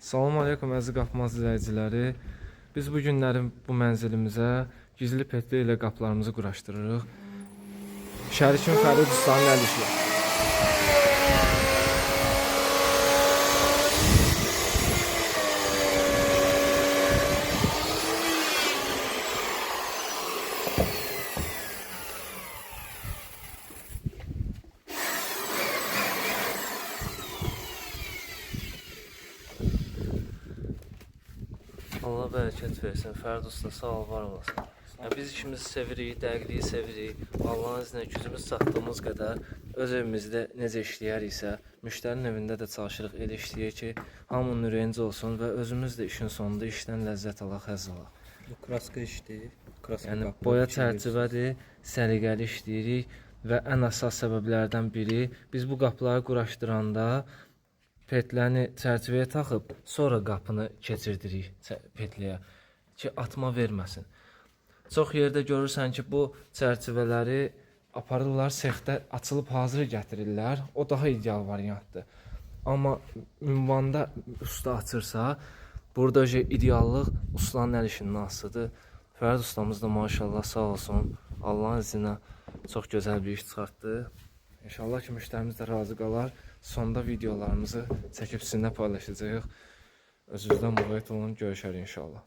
Salam aleykum əziz qapmaz izləyiciləri. Biz bu günlərin bu mənzilimizə gizli petli ilə qapılarımızı quraşdırırıq. Şərikin Fərid Ustanın əl işi. Allah bərəkət versin. Fərid usta sağ ol, var olasın. Biz işimizi sevirik, dəqiqliyi sevirik. Allahın iznə gücümüz çatdığımız qədər öz evimizdə necə işləyəriksə, müştərinin evində də çalışırıq elə işləyək ki, hamının ürəyincə olsun və özümüz də işin sonunda işdən ləzzət alaq, həzz alaq. Bu kraska işdir. Yəni boya çərçivədir, səliqəli işləyirik və ən əsas səbəblərdən biri biz bu qapıları quraşdıranda petlərini çərçivəyə taxıb, sonra qapını keçirdirik petliyə ki, atma verməsin. Çox yerdə görürsən ki, bu çərçivələri aparırlar, sexdə açılıb hazır gətirirlər. O daha ideal variantdır. Amma ünvanda usta açırsa, burada ideallıq ustanın əl işinin asılıdır. Fərid ustamız da maşallah sağ olsun, Allahın izinə çox gözəl bir iş çıxartdı. İnşallah ki, müştərimiz də razı qalar. Sonda videolarımızı çəkib sizinlə paylaşacağıq. Özünüzdən müğayət olun, görüşərik inşallah.